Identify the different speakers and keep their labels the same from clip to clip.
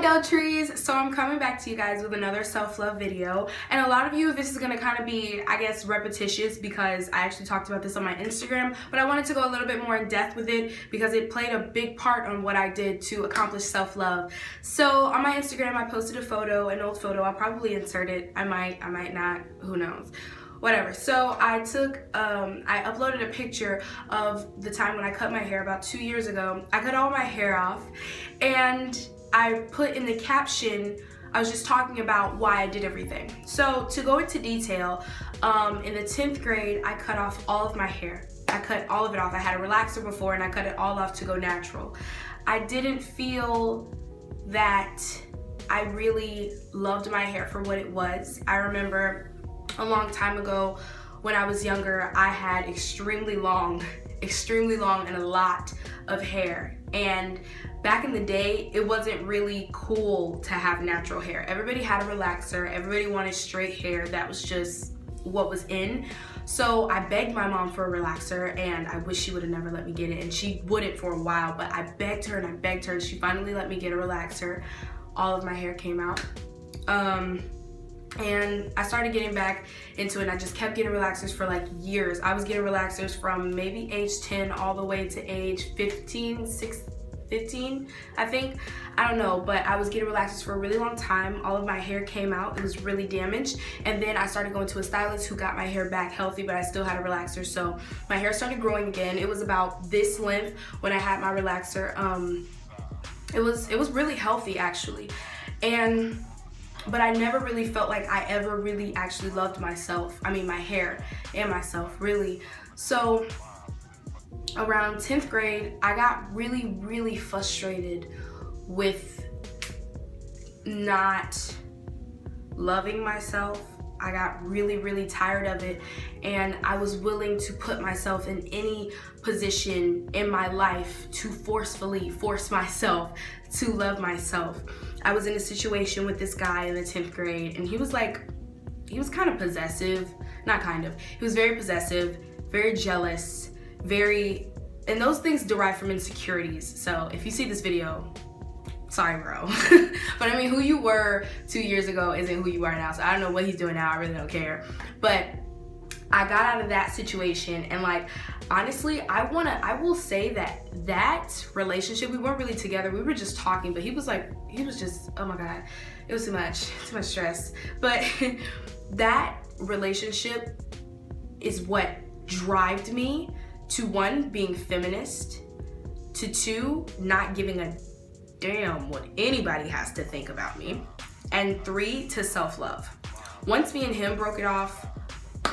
Speaker 1: Doe Trees. So I'm coming back to you guys with another self-love video, and a lot of you, this is gonna kind of be, I guess, repetitious because I actually talked about this on my Instagram, but I wanted to go a little bit more in depth with it because it played a big part on what I did to accomplish self-love. So on my Instagram, I posted a photo, an old photo. I'll probably insert it. I might not, who knows. Whatever. So I uploaded a picture of the time when I cut my hair about 2 years ago. I cut all my hair off, and I put in the caption, I was just talking about why I did everything. So to go into detail, in the 10th grade, I cut off all of my hair. I cut all of it off. I had a relaxer before and I cut it all off to go natural. I didn't feel that I really loved my hair for what it was. I remember a long time ago when I was younger, I had extremely long and a lot of hair. And back in the day, it wasn't really cool to have natural hair. Everybody had a relaxer, everybody wanted straight hair. That was just what was in. So I begged my mom for a relaxer, and I wish she would have never let me get it, and she wouldn't for a while, but I begged her and I begged her, and she finally let me get a relaxer. All of my hair came out. And I started getting back into it, and I just kept getting relaxers for like years. I was getting relaxers from maybe age 10 all the way to age 15, I think. I don't know, but I was getting relaxers for a really long time. All of my hair came out. It was really damaged. And then I started going to a stylist who got my hair back healthy, but I still had a relaxer. So my hair started growing again. It was about this length when I had my relaxer. It was really healthy, actually. But I never really felt like I ever really actually loved myself. I mean, my hair and myself, really. So around 10th grade, I got really frustrated with not loving myself. I got really tired of it, and I was willing to put myself in any position in my life to forcefully force myself to love myself. I was in a situation with this guy in the 10th grade, and he was kind of possessive, he was very possessive, very jealous, and those things derive from insecurities. So if you see this video, sorry, bro. But I mean, who you were 2 years ago isn't who you are now. So I don't know what he's doing now. I really don't care. But I got out of that situation, and like, honestly, I will say that relationship, we weren't really together. We were just talking, but he was just, oh my God, it was too much stress. But that relationship is what drove me to, 1, being feminist, to 2, not giving a damn what anybody has to think about me, and 3, to self-love. Once me and him broke it off,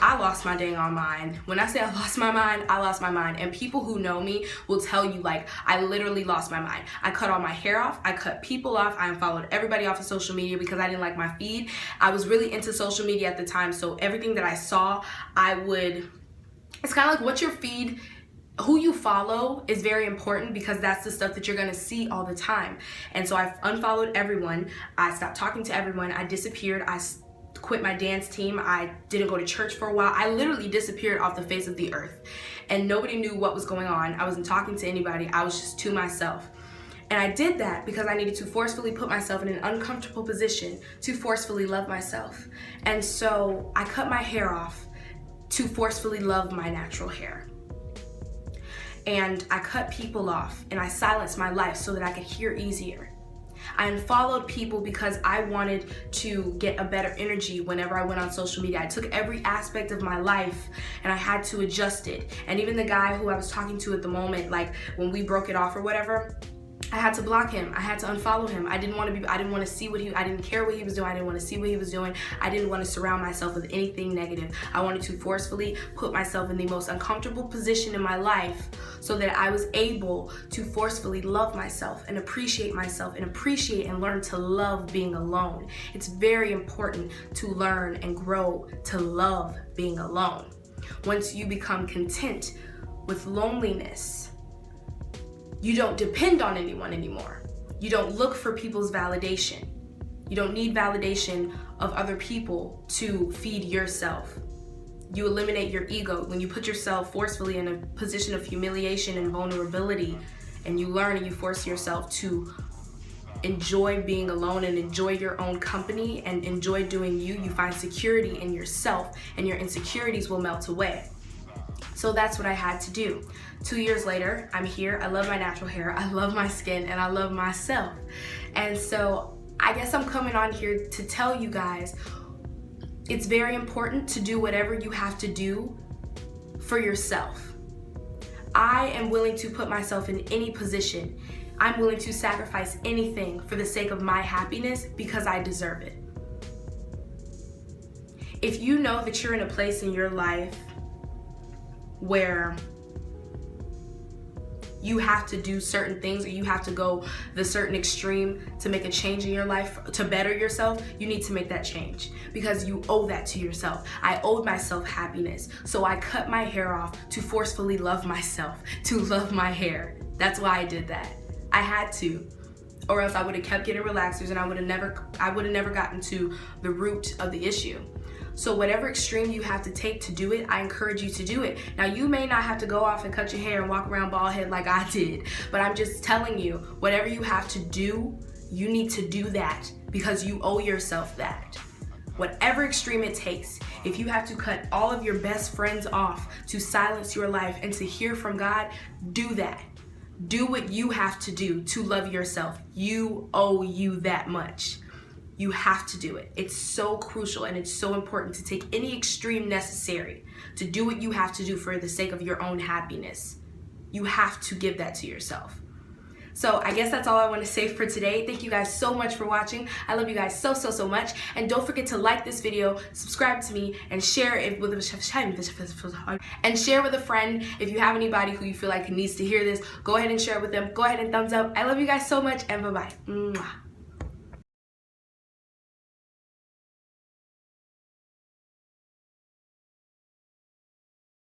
Speaker 1: I lost my dang on mind. When I say I lost my mind, I lost my mind. And people who know me will tell you, like, I literally lost my mind. I cut all my hair off, I cut people off, I unfollowed everybody off of social media because I didn't like my feed. I was really into social media at the time, so everything that I saw, it's kind of like what your feed, who you follow is very important, because that's the stuff that you're gonna see all the time. And so I unfollowed everyone, I stopped talking to everyone, I disappeared, I quit my dance team, I didn't go to church for a while. I literally disappeared off the face of the earth, and nobody knew what was going on. I wasn't talking to anybody, I was just to myself. And I did that because I needed to forcefully put myself in an uncomfortable position to forcefully love myself. And so I cut my hair off to forcefully love my natural hair. And I cut people off, and I silenced my life so that I could hear easier. I unfollowed people because I wanted to get a better energy whenever I went on social media. I took every aspect of my life and I had to adjust it. And even the guy who I was talking to at the moment, like when we broke it off or whatever, I had to block him. I had to unfollow him. I didn't want to see I didn't care what he was doing. I didn't want to see what he was doing. I didn't want to surround myself with anything negative. I wanted to forcefully put myself in the most uncomfortable position in my life so that I was able to forcefully love myself and appreciate and learn to love being alone. It's very important to learn and grow to love being alone. Once you become content with loneliness, you don't depend on anyone anymore. You don't look for people's validation. You don't need validation of other people to feed yourself. You eliminate your ego when you put yourself forcefully in a position of humiliation and vulnerability, and you learn and you force yourself to enjoy being alone and enjoy your own company and enjoy doing you, you find security in yourself and your insecurities will melt away. So that's what I had to do. 2 years later, I'm here. I love my natural hair. I love my skin and I love myself. And so I guess I'm coming on here to tell you guys, it's very important to do whatever you have to do for yourself. I am willing to put myself in any position. I'm willing to sacrifice anything for the sake of my happiness because I deserve it. If you know that you're in a place in your life where you have to do certain things or you have to go the certain extreme to make a change in your life, to better yourself, you need to make that change because you owe that to yourself. I owed myself happiness, so I cut my hair off to forcefully love myself, to love my hair. That's why I did that. I had to, or else I would have kept getting relaxers and I would have never gotten to the root of the issue. So whatever extreme you have to take to do it, I encourage you to do it. Now you may not have to go off and cut your hair and walk around bald head like I did, but I'm just telling you, whatever you have to do, you need to do that because you owe yourself that. Whatever extreme it takes, if you have to cut all of your best friends off to silence your life and to hear from God, do that. Do what you have to do to love yourself. You owe you that much. You have to do it. It's so crucial and it's so important to take any extreme necessary to do what you have to do for the sake of your own happiness. You have to give that to yourself. So I guess that's all I want to say for today. Thank you guys so much for watching. I love you guys so much. And don't forget to like this video, subscribe to me, and share it with a friend. If you have anybody who you feel like needs to hear this, go ahead and share it with them. Go ahead and thumbs up. I love you guys so much and bye-bye.